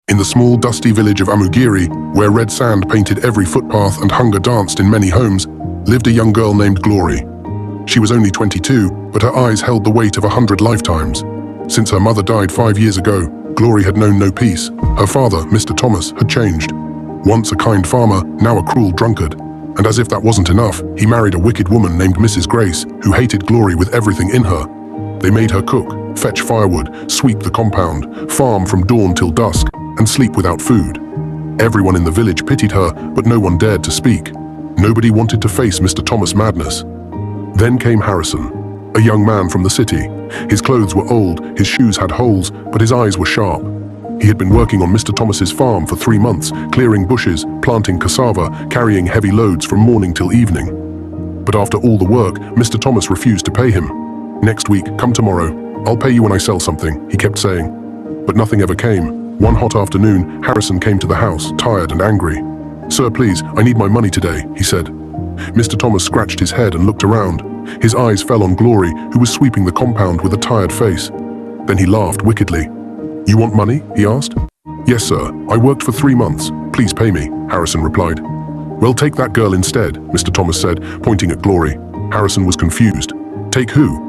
In the small, dusty village of Amugiri, where red sand painted every footpath and hunger danced in many homes, lived a young girl named Glory. She was only 22, but her eyes held the weight of 100 lifetimes. Since her mother died 5 years ago, Glory had known no peace. Her father, Mr. Thomas, had changed. Once a kind farmer, now a cruel drunkard. And as if that wasn't enough, he married a wicked woman named Mrs. Grace, who hated Glory with everything in her. They made her cook, fetch firewood, sweep the compound, farm from dawn till dusk, and sleep without food. Everyone in the village pitied her, but no one dared to speak. Nobody wanted to face Mr. Thomas' madness. Then came Harrison, a young man from the city. His clothes were old, his shoes had holes, but his eyes were sharp. He had been working on Mr. Thomas's farm for 3 months, clearing bushes, planting cassava, carrying heavy loads from morning till evening. But after all the work, Mr. Thomas refused to pay him. "Next week, come tomorrow. I'll pay you when I sell something," he kept saying. But nothing ever came. One hot afternoon, Harrison came to the house, tired and angry. "Sir, please, I need my money today," he said. Mr. Thomas scratched his head and looked around. His eyes fell on Glory, who was sweeping the compound with a tired face. Then he laughed wickedly. "You want money?" he asked. "Yes, sir. I worked for 3 months. Please pay me," Harrison replied. "Well, take that girl instead," Mr. Thomas said, pointing at Glory. Harrison was confused. "Take who?"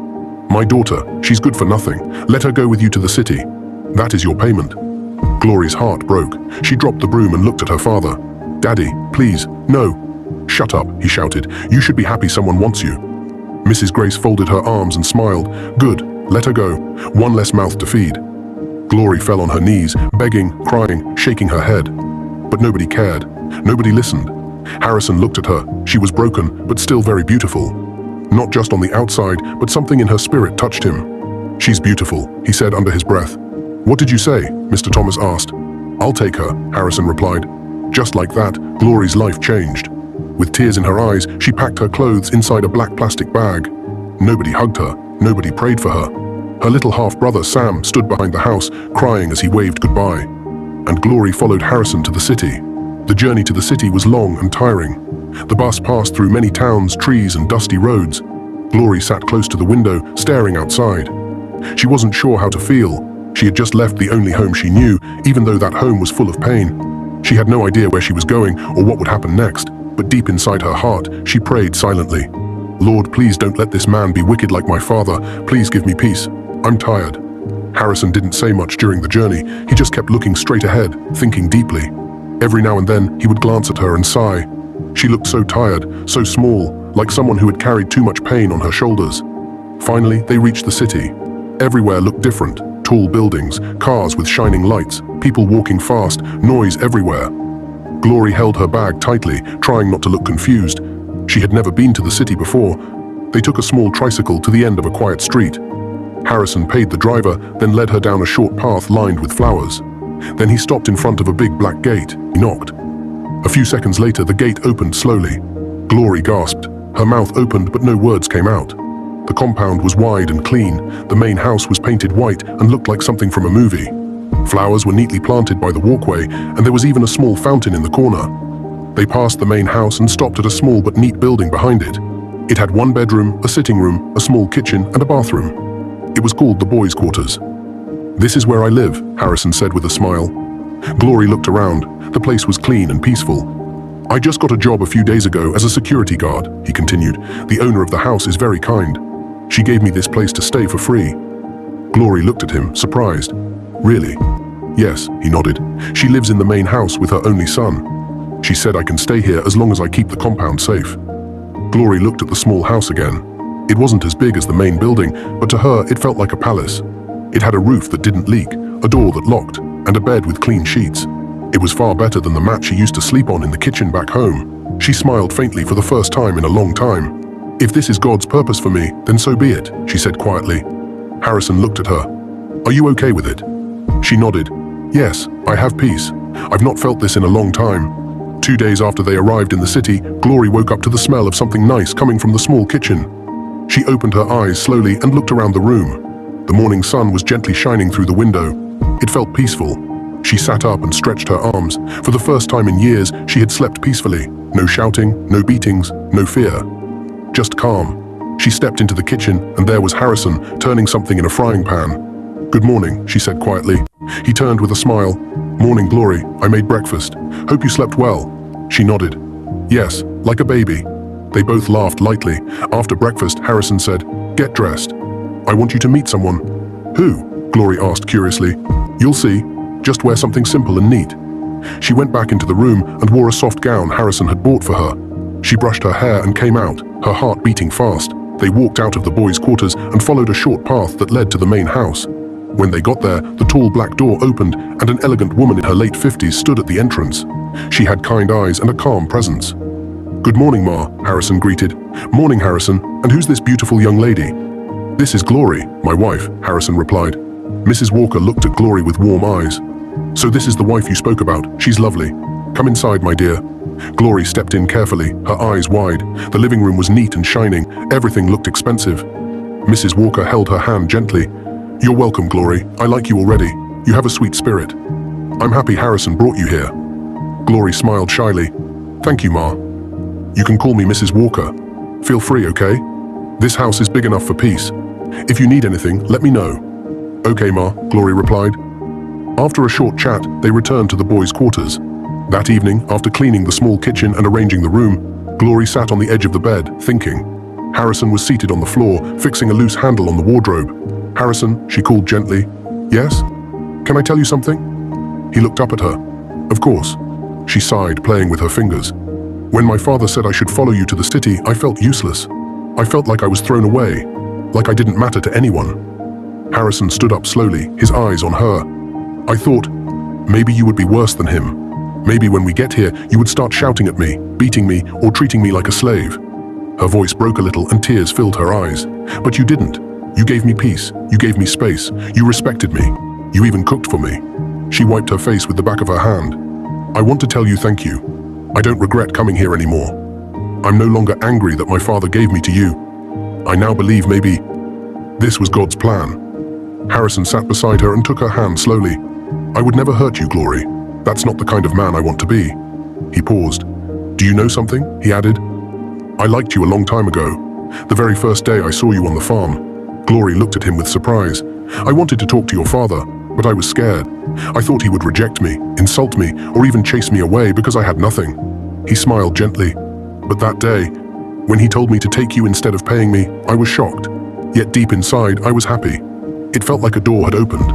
"My daughter. She's good for nothing. Let her go with you to the city. That is your payment." Glory's heart broke. She dropped the broom and looked at her father. "Daddy, please, no." "Shut up," he shouted. "You should be happy someone wants you." Mrs. Grace folded her arms and smiled. "Good, let her go. One less mouth to feed." Glory fell on her knees, begging, crying, shaking her head. But nobody cared. Nobody listened. Harrison looked at her. She was broken, but still very beautiful. Not just on the outside, but something in her spirit touched him. "She's beautiful," he said under his breath. "What did you say?" Mr. Thomas asked. "I'll take her," Harrison replied. Just like that, Glory's life changed. With tears in her eyes, she packed her clothes inside a black plastic bag. Nobody hugged her. Nobody prayed for her. Her little half-brother Sam stood behind the house, crying as he waved goodbye. And Glory followed Harrison to the city. The journey to the city was long and tiring. The bus passed through many towns, trees, and dusty roads. Glory sat close to the window, staring outside. She wasn't sure how to feel. She had just left the only home she knew, even though that home was full of pain. She had no idea where she was going or what would happen next, but deep inside her heart, she prayed silently. "Lord, please don't let this man be wicked like my father. Please give me peace. I'm tired." Harrison didn't say much during the journey. He just kept looking straight ahead, thinking deeply. Every now and then, he would glance at her and sigh. She looked so tired, so small, like someone who had carried too much pain on her shoulders. Finally, they reached the city. Everywhere looked different. Tall buildings, cars with shining lights, people walking fast, noise everywhere. Glory held her bag tightly, trying not to look confused. She had never been to the city before. They took a small tricycle to the end of a quiet street. Harrison paid the driver, then led her down a short path lined with flowers. Then he stopped in front of a big black gate. He knocked. A few seconds later, the gate opened slowly. Glory gasped. Her mouth opened, but no words came out. The compound was wide and clean. The main house was painted white and looked like something from a movie. Flowers were neatly planted by the walkway, and there was even a small fountain in the corner. They passed the main house and stopped at a small but neat building behind it. It had 1 bedroom, a sitting room, a small kitchen, and a bathroom. It was called the boys' quarters. "This is where I live," Harrison said with a smile. Glory looked around. The place was clean and peaceful. "I just got a job a few days ago as a security guard," he continued. "The owner of the house is very kind. She gave me this place to stay for free." Glory looked at him, surprised. "Really?" "Yes," he nodded. "She lives in the main house with her only son. She said I can stay here as long as I keep the compound safe." Glory looked at the small house again. It wasn't as big as the main building, but to her it felt like a palace. It had a roof that didn't leak, a door that locked, and a bed with clean sheets. It was far better than the mat she used to sleep on in the kitchen back home. She smiled faintly for the first time in a long time. "If this is God's purpose for me, then so be it," she said quietly. Harrison looked at her. "Are you okay with it?" She nodded. "Yes, I have peace. I've not felt this in a long time." 2 days after they arrived in the city, Glory woke up to the smell of something nice coming from the small kitchen. She opened her eyes slowly and looked around the room. The morning sun was gently shining through the window. It felt peaceful. She sat up and stretched her arms. For the first time in years, she had slept peacefully. No shouting, no beatings, no fear. Just calm. She stepped into the kitchen, and there was Harrison, turning something in a frying pan. "Good morning," she said quietly. He turned with a smile. "Morning, Glory. I made breakfast. Hope you slept well." She nodded. "Yes, like a baby." They both laughed lightly. After breakfast, Harrison said, "Get dressed. I want you to meet someone." "Who?" Glory asked curiously. "You'll see. Just wear something simple and neat." She went back into the room and wore a soft gown Harrison had bought for her. She brushed her hair and came out, her heart beating fast. They walked out of the boys' quarters and followed a short path that led to the main house. When they got there, the tall black door opened and an elegant woman in her late 50s stood at the entrance. She had kind eyes and a calm presence. "Good morning, Ma," Harrison greeted. "Morning, Harrison. And who's this beautiful young lady?" "This is Glory, my wife," Harrison replied. Mrs. Walker looked at Glory with warm eyes. "So this is the wife you spoke about. She's lovely. Come inside, my dear." Glory stepped in carefully, her eyes wide. The living room was neat and shining. Everything looked expensive. Mrs. Walker held her hand gently. "You're welcome, Glory. I like you already. You have a sweet spirit. I'm happy Harrison brought you here." Glory smiled shyly. "Thank you, Ma. You can call me Mrs. Walker. Feel free, okay? This house is big enough for peace. If you need anything, let me know." "Okay, Ma," Glory replied. After a short chat, they returned to the boys' quarters. That evening, after cleaning the small kitchen and arranging the room, Glory sat on the edge of the bed, thinking. Harrison was seated on the floor, fixing a loose handle on the wardrobe. "Harrison," she called gently. "Yes? Can I tell you something?" He looked up at her. "Of course." She sighed, playing with her fingers. "When my father said I should follow you to the city, I felt useless. I felt like I was thrown away, like I didn't matter to anyone." Harrison stood up slowly, his eyes on her. "I thought, maybe you would be worse than him. Maybe when we get here, you would start shouting at me, beating me, or treating me like a slave." Her voice broke a little and tears filled her eyes. "But you didn't. You gave me peace. You gave me space. You respected me. You even cooked for me." She wiped her face with the back of her hand. "I want to tell you thank you. I don't regret coming here anymore. I'm no longer angry that my father gave me to you. I now believe maybe this was God's plan." Harrison sat beside her and took her hand slowly. "I would never hurt you, Glory. That's not the kind of man I want to be." He paused. "Do you know something?" he added. "I liked you a long time ago. The very first day I saw you on the farm." Glory looked at him with surprise. "I wanted to talk to your father, but I was scared. I thought he would reject me, insult me, or even chase me away because I had nothing." He smiled gently. "But that day, when he told me to take you instead of paying me, I was shocked. Yet deep inside, I was happy. It felt like a door had opened."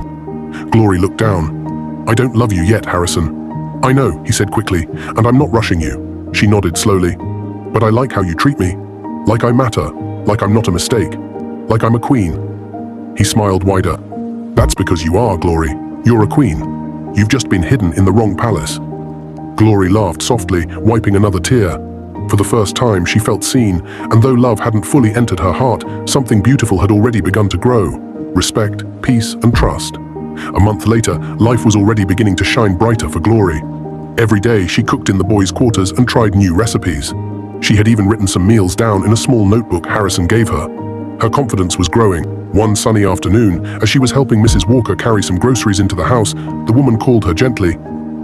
Glory looked down. "I don't love you yet, Harrison." "I know," he said quickly, "and I'm not rushing you." She nodded slowly. "But I like how you treat me. Like I matter, like I'm not a mistake, like I'm a queen." He smiled wider. "That's because you are, Glory. You're a queen. You've just been hidden in the wrong palace." Glory laughed softly, wiping another tear. For the first time, she felt seen, and though love hadn't fully entered her heart, something beautiful had already begun to grow. Respect, peace, and trust. A month later, life was already beginning to shine brighter for Glory. Every day, she cooked in the boys' quarters and tried new recipes. She had even written some meals down in a small notebook Harrison gave her. Her confidence was growing. One sunny afternoon, as she was helping Mrs. Walker carry some groceries into the house, the woman called her gently.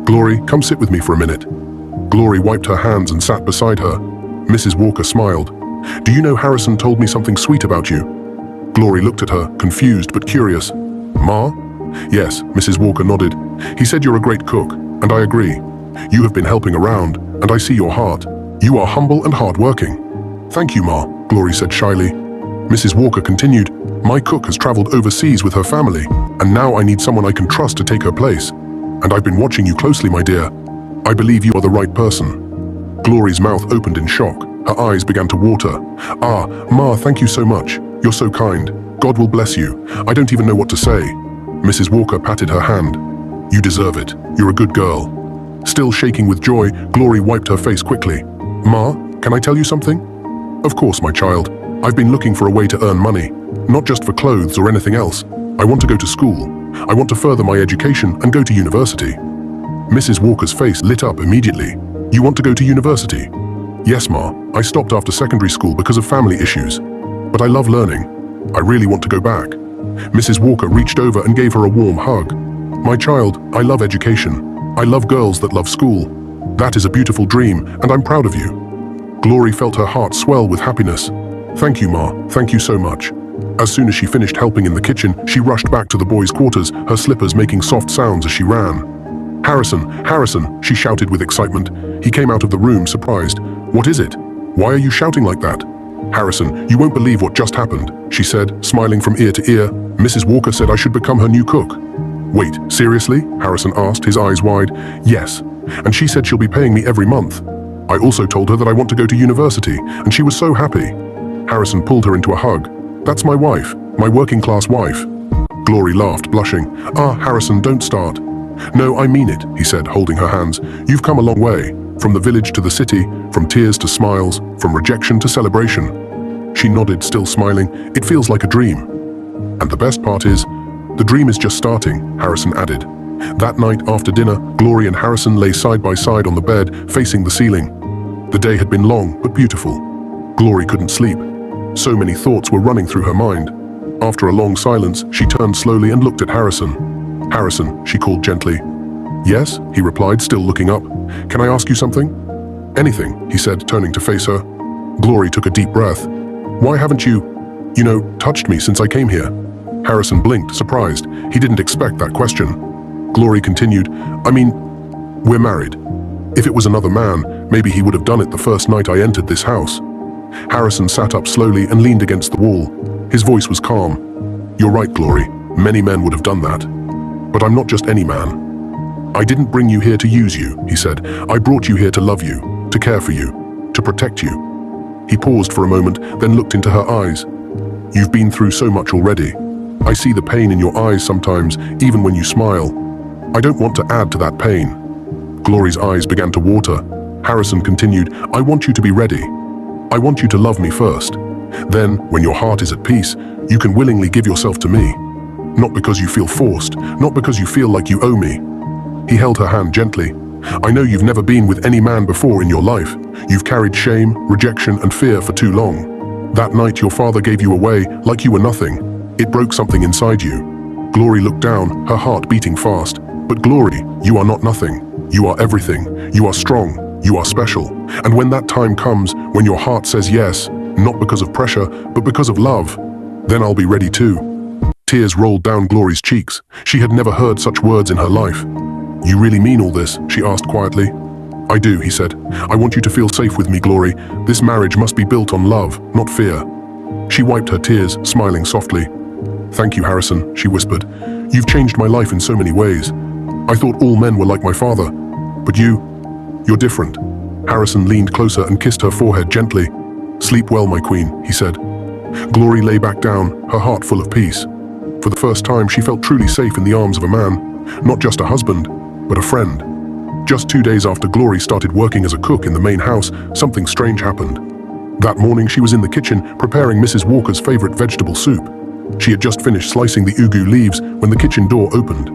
"Glory, come sit with me for a minute." Glory wiped her hands and sat beside her. Mrs. Walker smiled. "Do you know Harrison told me something sweet about you?" Glory looked at her, confused but curious. "Ma?" "Yes," Mrs. Walker nodded. "He said you're a great cook, and I agree. You have been helping around, and I see your heart. You are humble and hardworking." "Thank you, Ma," Glory said shyly. Mrs. Walker continued, "My cook has traveled overseas with her family, and now I need someone I can trust to take her place. And I've been watching you closely, my dear. I believe you are the right person." Glory's mouth opened in shock. Her eyes began to water. "Ah, Ma, thank you so much. You're so kind. God will bless you. I don't even know what to say." Mrs. Walker patted her hand. "You deserve it. You're a good girl." Still shaking with joy, Glory wiped her face quickly. "Ma, can I tell you something?" "Of course, my child. I've been looking for a way to earn money, not just for clothes or anything else. I want to go to school. I want to further my education and go to university." Mrs. Walker's face lit up immediately. "You want to go to university?" "Yes, Ma. I stopped after secondary school because of family issues. But I love learning. I really want to go back." Mrs. Walker reached over and gave her a warm hug. "My child, I love education. I love girls that love school. That is a beautiful dream, and I'm proud of you." Glory felt her heart swell with happiness. "Thank you, Ma. Thank you so much." As soon as she finished helping in the kitchen, she rushed back to the boys' quarters, her slippers making soft sounds as she ran. Harrison, Harrison, she shouted with excitement. He came out of the room, surprised. What is it? Why are you shouting like that? Harrison, you won't believe what just happened, she said, smiling from ear to ear. Mrs. Walker said I should become her new cook. Wait, seriously? Harrison asked, his eyes wide. Yes, and she said she'll be paying me every month. I also told her that I want to go to university, and she was so happy. Harrison pulled her into a hug. That's my wife, my working-class wife. Glory laughed, blushing. Ah, Harrison, don't start. No, I mean it, he said, holding her hands. You've come a long way, from the village to the city, from tears to smiles, from rejection to celebration. She nodded, still smiling. It feels like a dream. And the best part is, the dream is just starting, Harrison added. That night after dinner, Glory and Harrison lay side by side on the bed, facing the ceiling. The day had been long, but beautiful. Glory couldn't sleep. So many thoughts were running through her mind. After a long silence, she turned slowly and looked at Harrison. Harrison, she called gently. Yes, he replied, still looking up. Can I ask you something? Anything, he said, turning to face her. Glory took a deep breath. Why haven't you, touched me since I came here? Harrison blinked, surprised. He didn't expect that question. Glory continued, we're married. If it was another man, maybe he would have done it the first night I entered this house. Harrison sat up slowly and leaned against the wall. His voice was calm. You're right, Glory. Many men would have done that. But I'm not just any man. I didn't bring you here to use you, he said. I brought you here to love you, to care for you, to protect you. He paused for a moment, then looked into her eyes. You've been through so much already. I see the pain in your eyes sometimes, even when you smile. I don't want to add to that pain. Glory's eyes began to water. Harrison continued, I want you to be ready. I want you to love me first. Then, when your heart is at peace, you can willingly give yourself to me. Not because you feel forced, not because you feel like you owe me. He held her hand gently. I know you've never been with any man before in your life. You've carried shame, rejection, and fear for too long. That night your father gave you away like you were nothing. It broke something inside you. Glory looked down, her heart beating fast. But Glory, you are not nothing. You are everything. You are strong. You are special. And when that time comes, when your heart says yes, not because of pressure, but because of love, then I'll be ready too. Tears rolled down Glory's cheeks. She had never heard such words in her life. You really mean all this? She asked quietly. I do, he said. I want you to feel safe with me, Glory. This marriage must be built on love, not fear. She wiped her tears, smiling softly. Thank you, Harrison, she whispered. You've changed my life in so many ways. I thought all men were like my father. But you're different. Harrison leaned closer and kissed her forehead gently. Sleep well, my queen, he said. Glory lay back down, her heart full of peace. For the first time, she felt truly safe in the arms of a man. Not just a husband, but a friend. Just 2 days after Glory started working as a cook in the main house, something strange happened. That morning, she was in the kitchen preparing Mrs. Walker's favorite vegetable soup. She had just finished slicing the ugu leaves when the kitchen door opened.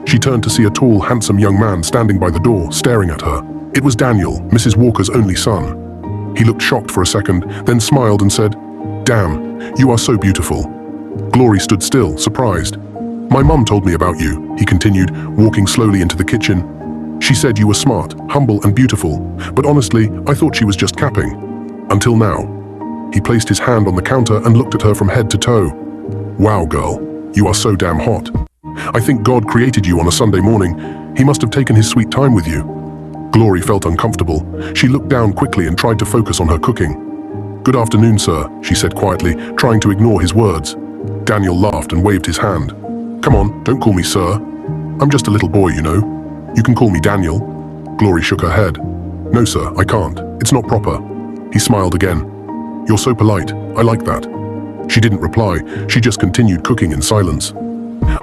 She turned to see a tall, handsome young man standing by the door, staring at her. It was Daniel, Mrs. Walker's only son. He looked shocked for a second, then smiled and said, Damn, you are so beautiful. Glory stood still, surprised. My mum told me about you, he continued, walking slowly into the kitchen. She said you were smart, humble and beautiful, but honestly, I thought she was just capping. Until now. He placed his hand on the counter and looked at her from head to toe. Wow, girl, you are so damn hot. I think God created you on a Sunday morning. He must have taken his sweet time with you. Glory felt uncomfortable. She looked down quickly and tried to focus on her cooking. Good afternoon, sir, she said quietly, trying to ignore his words. Daniel laughed and waved his hand. Come on, don't call me sir. I'm just a little boy, you know. You can call me Daniel. Glory shook her head. No, sir, I can't. It's not proper. He smiled again. You're so polite. I like that. She didn't reply. She just continued cooking in silence.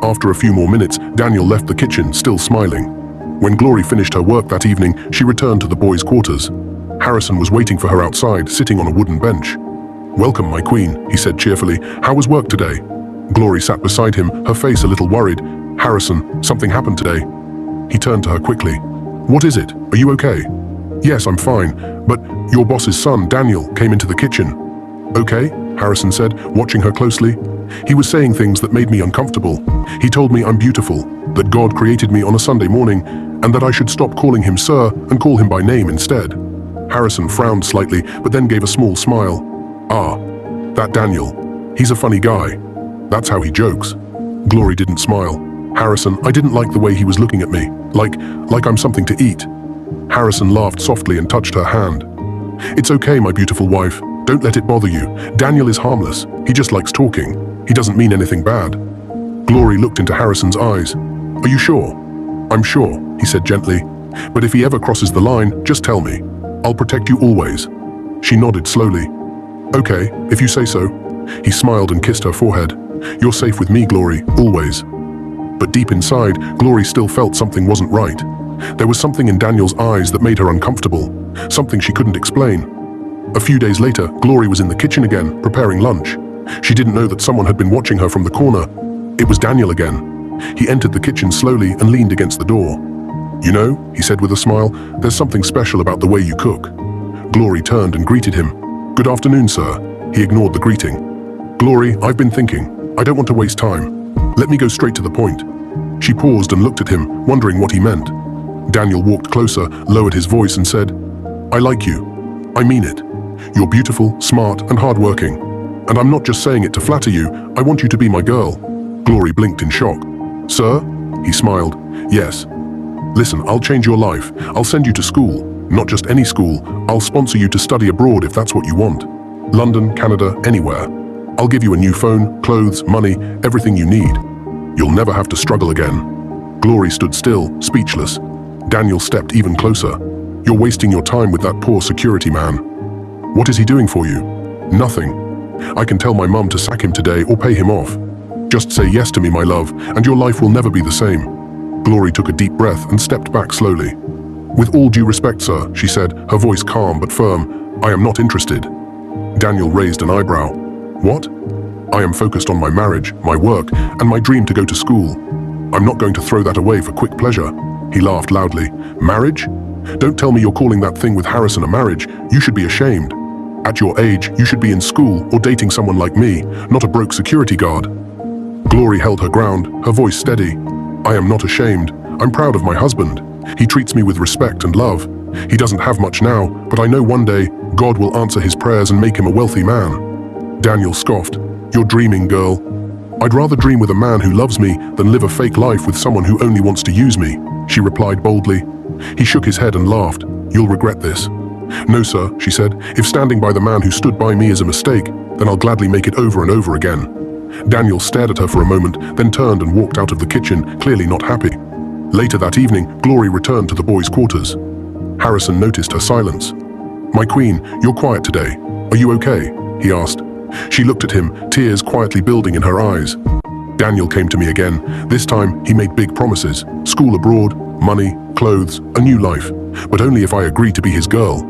After a few more minutes, Daniel left the kitchen, still smiling. When Glory finished her work that evening, she returned to the boys' quarters. Harrison was waiting for her outside, sitting on a wooden bench. Welcome, my queen, he said cheerfully. How was work today? Glory sat beside him, her face a little worried. Harrison, something happened today. He turned to her quickly. What is it? Are you okay? Yes, I'm fine, but your boss's son, Daniel, came into the kitchen. Okay, Harrison said, watching her closely. He was saying things that made me uncomfortable. He told me I'm beautiful, that God created me on a Sunday morning, and that I should stop calling him sir and call him by name instead. Harrison frowned slightly, but then gave a small smile. Ah, that Daniel. He's a funny guy. That's how he jokes. Glory didn't smile. Harrison, I didn't like the way he was looking at me. Like I'm something to eat. Harrison laughed softly and touched her hand. It's okay, my beautiful wife. Don't let it bother you. Daniel is harmless. He just likes talking. He doesn't mean anything bad. Glory looked into Harrison's eyes. Are you sure? I'm sure, he said gently. But if he ever crosses the line, just tell me. I'll protect you always. She nodded slowly. Okay, if you say so. He smiled and kissed her forehead. You're safe with me, Glory, always. But deep inside, Glory still felt something wasn't right. There was something in Daniel's eyes that made her uncomfortable, something she couldn't explain. A few days later, Glory was in the kitchen again, preparing lunch. She didn't know that someone had been watching her from the corner. It was Daniel again. He entered the kitchen slowly and leaned against the door. You know, he said with a smile, there's something special about the way you cook. Glory turned and greeted him. Good afternoon, sir. He ignored the greeting. Glory, I've been thinking. I don't want to waste time. Let me go straight to the point. She paused and looked at him, wondering what he meant. Daniel walked closer, lowered his voice and said, I like you. I mean it. You're beautiful, smart, and hardworking. And I'm not just saying it to flatter you, I want you to be my girl. Glory blinked in shock. Sir? He smiled. Yes. Listen, I'll change your life. I'll send you to school. Not just any school. I'll sponsor you to study abroad if that's what you want. London, Canada, anywhere. I'll give you a new phone, clothes, money, everything you need. You'll never have to struggle again. Glory stood still, speechless. Daniel stepped even closer. You're wasting your time with that poor security man. What is he doing for you? Nothing. I can tell my mum to sack him today or pay him off. Just say yes to me, my love, and your life will never be the same. Glory took a deep breath and stepped back slowly. With all due respect, sir, she said, her voice calm but firm, I am not interested. Daniel raised an eyebrow. What? I am focused on my marriage, my work, and my dream to go to school. I'm not going to throw that away for quick pleasure. He laughed loudly. Marriage? Don't tell me you're calling that thing with Harrison a marriage. You should be ashamed. At your age, you should be in school or dating someone like me, not a broke security guard. Glory held her ground, her voice steady. I am not ashamed. I'm proud of my husband. He treats me with respect and love. He doesn't have much now, but I know one day God will answer his prayers and make him a wealthy man. Daniel scoffed. You're dreaming, girl. I'd rather dream with a man who loves me than live a fake life with someone who only wants to use me, she replied boldly. He shook his head and laughed. You'll regret this. No, sir, she said. If standing by the man who stood by me is a mistake, then I'll gladly make it over and over again. Daniel stared at her for a moment, then turned and walked out of the kitchen, clearly not happy. Later that evening, Glory returned to the boys' quarters. Harrison noticed her silence. My queen, you're quiet today. Are you okay? He asked. She looked at him, tears quietly building in her eyes. Daniel came to me again. This time, he made big promises. School abroad, money, clothes, a new life. But only if I agree to be his girl.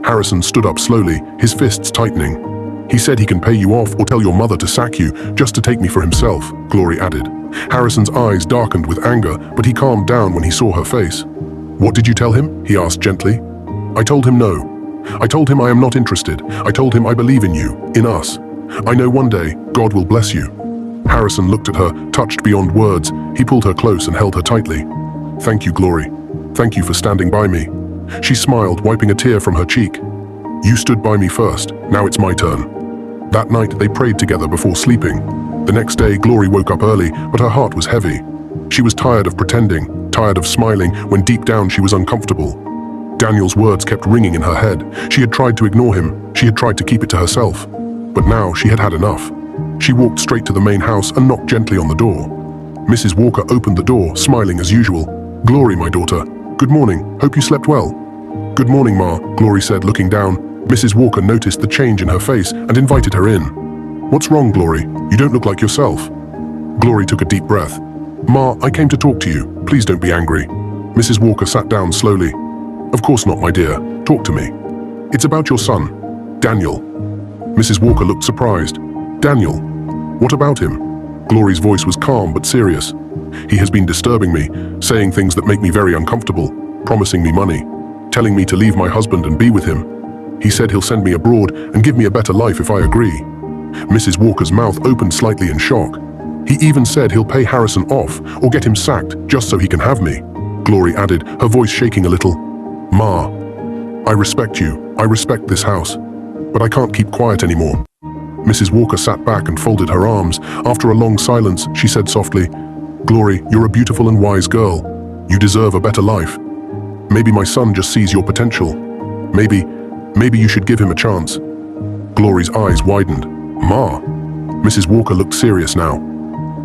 Harrison stood up slowly, his fists tightening. He said he can pay you off or tell your mother to sack you, just to take me for himself, Glory added. Harrison's eyes darkened with anger, but he calmed down when he saw her face. What did you tell him? He asked gently. I told him no. I told him I am not interested. I told him I believe in you, in us. I know one day, God will bless you. Harrison looked at her, touched beyond words. He pulled her close and held her tightly. Thank you, Glory. Thank you for standing by me. She smiled, wiping a tear from her cheek. You stood by me first. Now it's my turn. That night, they prayed together before sleeping. The next day, Glory woke up early, but her heart was heavy. She was tired of pretending, tired of smiling, when deep down she was uncomfortable. Daniel's words kept ringing in her head. She had tried to ignore him. She had tried to keep it to herself. But now she had had enough. She walked straight to the main house and knocked gently on the door. Mrs. Walker opened the door, smiling as usual. Glory, my daughter. Good morning. Hope you slept well. Good morning, Ma, Glory said, looking down. Mrs. Walker noticed the change in her face and invited her in. What's wrong, Glory? You don't look like yourself. Glory took a deep breath. Ma, I came to talk to you. Please don't be angry. Mrs. Walker sat down slowly. Of course not, my dear. Talk to me. It's about your son, Daniel. Mrs. Walker looked surprised. Daniel? What about him? Glory's voice was calm but serious. He has been disturbing me, saying things that make me very uncomfortable, promising me money, telling me to leave my husband and be with him. He said he'll send me abroad and give me a better life if I agree. Mrs. Walker's mouth opened slightly in shock. He even said he'll pay Harrison off or get him sacked just so he can have me. Glory added, her voice shaking a little. Ma, I respect you. I respect this house. But I can't keep quiet anymore. Mrs. Walker sat back and folded her arms. After a long silence, she said softly, Glory, you're a beautiful and wise girl. You deserve a better life. Maybe my son just sees your potential. Maybe you should give him a chance." Glory's eyes widened. "Ma." Mrs. Walker looked serious now.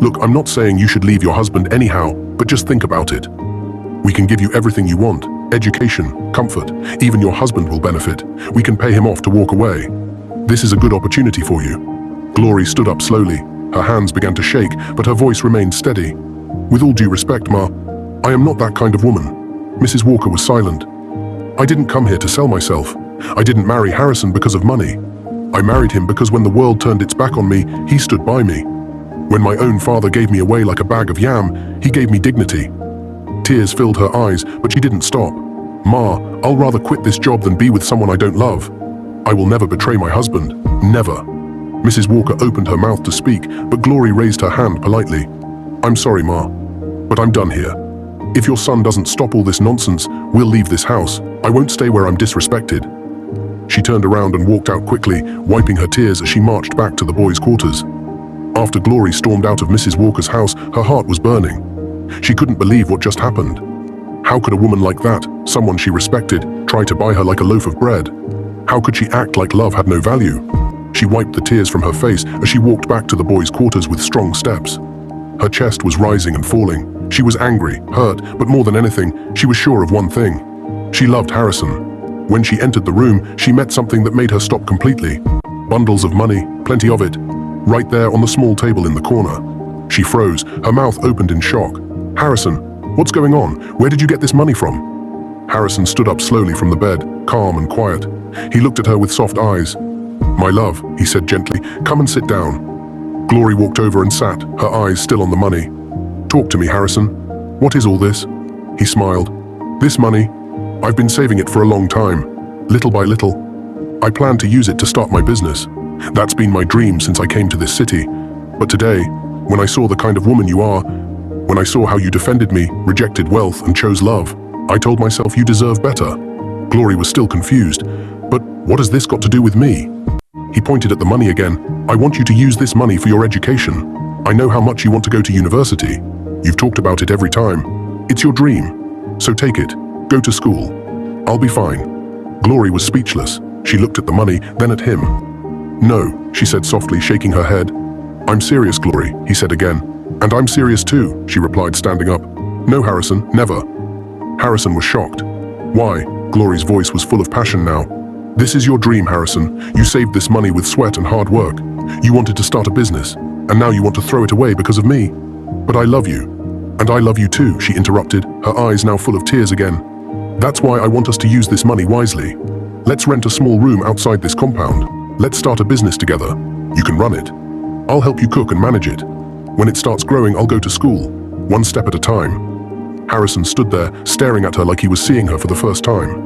"Look, I'm not saying you should leave your husband anyhow, but just think about it. We can give you everything you want. Education, comfort, even your husband will benefit. We can pay him off to walk away. This is a good opportunity for you." Glory stood up slowly. Her hands began to shake, but her voice remained steady. "With all due respect, Ma, I am not that kind of woman." Mrs. Walker was silent. "I didn't come here to sell myself. I didn't marry Harrison because of money. I married him because when the world turned its back on me, he stood by me. When my own father gave me away like a bag of yam, he gave me dignity." Tears filled her eyes, but she didn't stop. "Ma, I'll rather quit this job than be with someone I don't love. I will never betray my husband. Never." Mrs. Walker opened her mouth to speak, but Glory raised her hand politely. "I'm sorry, Ma, but I'm done here. If your son doesn't stop all this nonsense, we'll leave this house. I won't stay where I'm disrespected." She turned around and walked out quickly, wiping her tears as she marched back to the boys' quarters. After Glory stormed out of Mrs. Walker's house, her heart was burning. She couldn't believe what just happened. How could a woman like that, someone she respected, try to buy her like a loaf of bread? How could she act like love had no value? She wiped the tears from her face as she walked back to the boys' quarters with strong steps. Her chest was rising and falling. She was angry, hurt, but more than anything, she was sure of one thing. She loved Harrison. When she entered the room, she met something that made her stop completely. Bundles of money, plenty of it, right there on the small table in the corner. She froze, her mouth opened in shock. "Harrison, what's going on? Where did you get this money from?" Harrison stood up slowly from the bed, calm and quiet. He looked at her with soft eyes. "My love," he said gently, "come and sit down." Glory walked over and sat, her eyes still on the money. "Talk to me, Harrison. What is all this?" He smiled. "This money? I've been saving it for a long time, little by little. I plan to use it to start my business. That's been my dream since I came to this city. But today, when I saw the kind of woman you are, when I saw how you defended me, rejected wealth, and chose love, I told myself you deserve better." Glory was still confused. "But what has this got to do with me?" He pointed at the money again. "I want you to use this money for your education. I know how much you want to go to university. You've talked about it every time. It's your dream. So take it. Go to school. I'll be fine." Glory was speechless. She looked at the money, then at him. "No," she said softly, shaking her head. "I'm serious, Glory," he said again. "And I'm serious too," she replied, standing up. "No, Harrison, never." Harrison was shocked. "Why?" Glory's voice was full of passion now. "This is your dream, Harrison. You saved this money with sweat and hard work. You wanted to start a business, and now you want to throw it away because of me. But I love you. And I love you too," she interrupted, her eyes now full of tears again. "That's why I want us to use this money wisely. Let's rent a small room outside this compound. Let's start a business together. You can run it. I'll help you cook and manage it. When it starts growing, I'll go to school, one step at a time." Harrison stood there, staring at her like he was seeing her for the first time.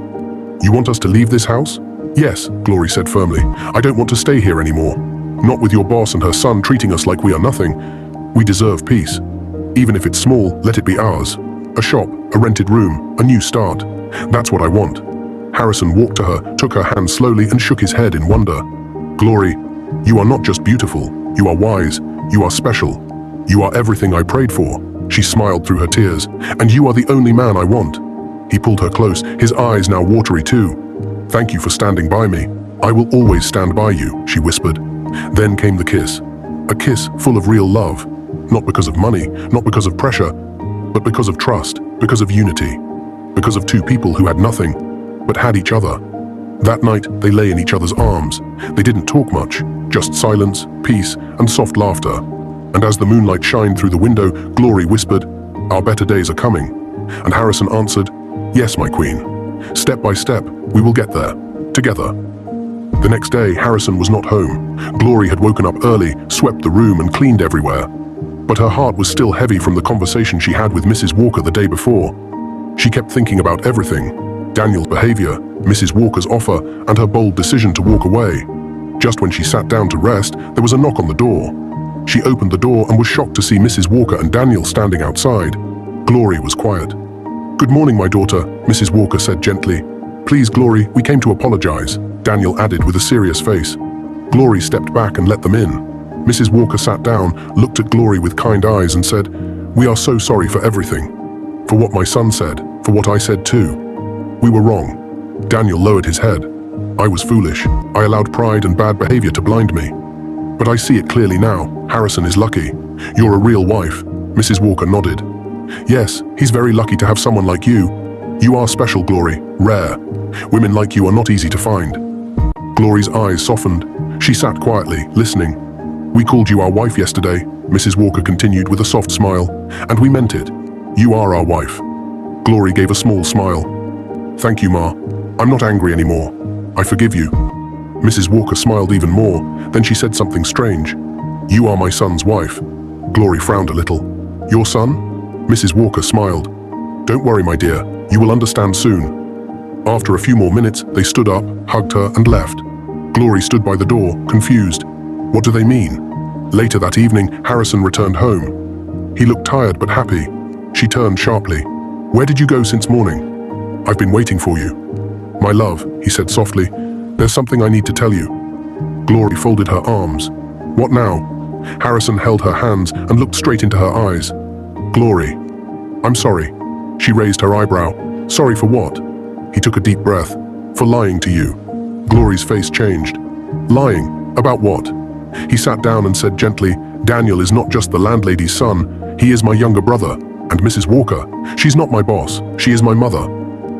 "You want us to leave this house?" "Yes," Glory said firmly. "I don't want to stay here anymore. Not with your boss and her son treating us like we are nothing. We deserve peace. Even if it's small, let it be ours. A shop, a rented room, a new start. That's what I want." Harrison walked to her, took her hand slowly and shook his head in wonder. "Glory, you are not just beautiful. You are wise. You are special. You are everything I prayed for." She smiled through her tears. "And you are the only man I want." He pulled her close, his eyes now watery too. "Thank you for standing by me. I will always stand by you," she whispered. Then came the kiss. A kiss full of real love. Not because of money, not because of pressure, but because of trust, because of unity. Because of two people who had nothing, but had each other. That night, they lay in each other's arms. They didn't talk much, just silence, peace, and soft laughter. And as the moonlight shined through the window, Glory whispered, "Our better days are coming." And Harrison answered, "Yes, my queen. Step by step, we will get there, together." The next day, Harrison was not home. Glory had woken up early, swept the room, and cleaned everywhere. But her heart was still heavy from the conversation she had with Mrs. Walker the day before. She kept thinking about everything: Daniel's behavior, Mrs. Walker's offer, and her bold decision to walk away. Just when she sat down to rest, there was a knock on the door. She opened the door and was shocked to see Mrs. Walker and Daniel standing outside. Glory was quiet. "Good morning, my daughter," Mrs. Walker said gently. "Please, Glory, we came to apologize," Daniel added with a serious face. Glory stepped back and let them in. Mrs. Walker sat down, looked at Glory with kind eyes and said, "We are so sorry for everything. For what my son said, for what I said too. We were wrong. Daniel lowered his head. I was foolish. I allowed pride and bad behavior to blind me. But I see it clearly now. Harrison is lucky. You're a real wife. Mrs. Walker nodded. Yes, he's very lucky to have someone like you. You are special, Glory. Rare. Women like you are not easy to find. Glory's eyes softened. She sat quietly, listening. We called you our wife yesterday, Mrs. Walker continued with a soft smile, and we meant it. You are our wife. Glory gave a small smile. Thank you, Ma. I'm not angry anymore. I forgive you. Mrs. Walker smiled even more, then she said something strange. You are my son's wife. Glory frowned a little. Your son? Mrs. Walker smiled. Don't worry, my dear. You will understand soon. After a few more minutes, they stood up, hugged her, and left. Glory stood by the door, confused. What do they mean? Later that evening, Harrison returned home. He looked tired but happy. She turned sharply. Where did you go since morning? I've been waiting for you. My love, he said softly, there's something I need to tell you. Glory folded her arms. What now? Harrison held her hands and looked straight into her eyes. Glory. I'm sorry. She raised her eyebrow. Sorry for what? He took a deep breath. For lying to you. Glory's face changed. Lying? About what? He sat down and said gently, Daniel is not just the landlady's son, he is my younger brother. And Mrs. Walker, she's not my boss, she is my mother.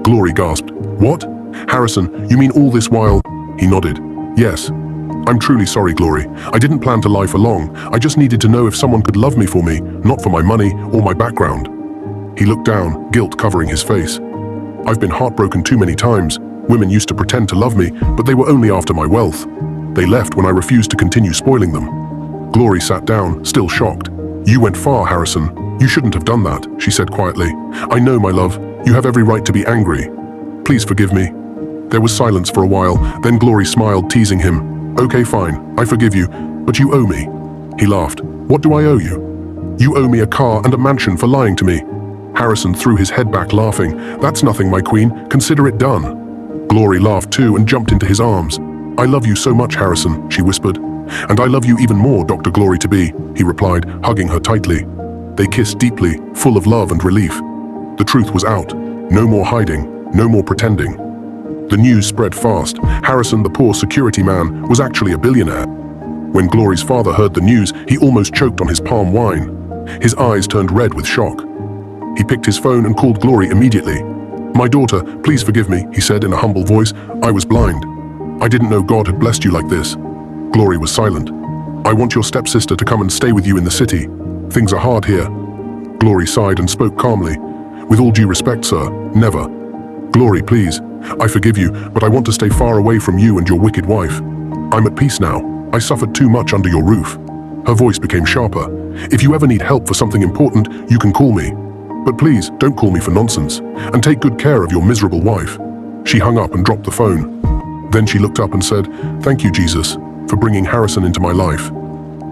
Glory gasped. What? Harrison, you mean all this while? He nodded. Yes. I'm truly sorry, Glory. I didn't plan to lie for long. I just needed to know if someone could love me for me, not for my money or my background. He looked down, guilt covering his face. I've been heartbroken too many times. Women used to pretend to love me, but they were only after my wealth. They left when I refused to continue spoiling them. Glory sat down, still shocked. You went far, Harrison. You shouldn't have done that, she said quietly. I know, my love. You have every right to be angry. Please forgive me. There was silence for a while, then Glory smiled, teasing him. Okay, fine, I forgive you, but you owe me. He laughed. What do I owe you? You owe me a car and a mansion for lying to me. Harrison threw his head back, laughing. That's nothing, my queen. Consider it done. Glory laughed too and jumped into his arms. I love you so much, Harrison, she whispered. And I love you even more, Dr. Glory-to-be, he replied, hugging her tightly. They kissed deeply, full of love and relief. The truth was out. No more hiding, no more pretending. The news spread fast. Harrison, the poor security man, was actually a billionaire. When Glory's father heard the news, he almost choked on his palm wine. His eyes turned red with shock. He picked his phone and called Glory immediately. My daughter, please forgive me, he said in a humble voice. I was blind. I didn't know God had blessed you like this. Glory was silent. I want your stepsister to come and stay with you in the city. Things are hard here. Glory sighed and spoke calmly. With all due respect, sir, never. Glory, please. I forgive you, but I want to stay far away from you and your wicked wife. I'm at peace now. I suffered too much under your roof. Her voice became sharper. If you ever need help for something important, you can call me. But please, don't call me for nonsense. And take good care of your miserable wife. She hung up and dropped the phone. Then she looked up and said, Thank you, Jesus, for bringing Harrison into my life.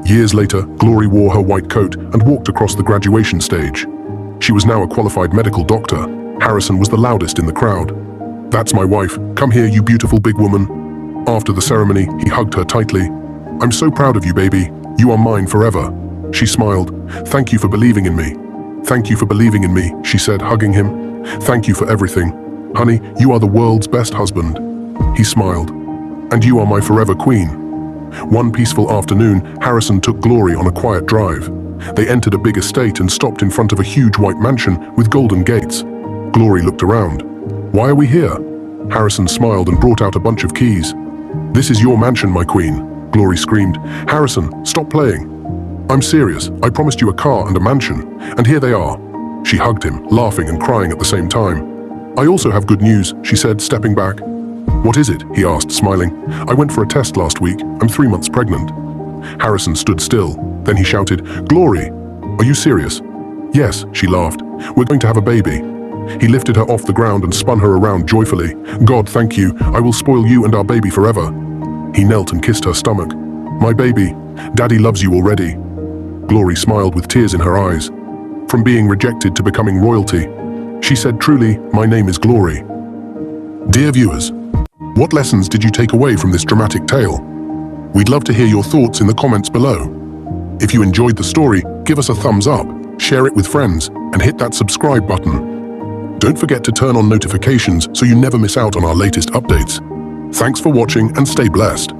Years later, Glory wore her white coat and walked across the graduation stage. She was now a qualified medical doctor. Harrison was the loudest in the crowd. That's my wife. Come here, you beautiful big woman. After the ceremony, he hugged her tightly. I'm so proud of you, baby. You are mine forever. She smiled. Thank you for believing in me. Thank you for believing in me, she said, hugging him. Thank you for everything. Honey, you are the world's best husband. He smiled. And you are my forever queen. One peaceful afternoon, Harrison took Glory on a quiet drive. They entered a big estate and stopped in front of a huge white mansion with golden gates. Glory looked around. Why are we here? Harrison smiled and brought out a bunch of keys. This is your mansion, my queen, Glory screamed. Harrison, stop playing. I'm serious. I promised you a car and a mansion, and here they are. She hugged him, laughing and crying at the same time. I also have good news, she said, stepping back. What is it? He asked, smiling. I went for a test last week. I'm 3 months pregnant. Harrison stood still. Then he shouted, Glory, are you serious? Yes, she laughed. We're going to have a baby. He lifted her off the ground and spun her around joyfully. God, thank you. I will spoil you and our baby forever. He knelt and kissed her stomach. My baby, Daddy loves you already. Glory smiled with tears in her eyes. From being rejected to becoming royalty, she said, truly, my name is Glory. Dear viewers, what lessons did you take away from this dramatic tale? We'd love to hear your thoughts in the comments below. If you enjoyed the story, give us a thumbs up share it with friends, and hit that subscribe button. Don't forget to turn on notifications so you never miss out on our latest updates. Thanks for watching and stay blessed.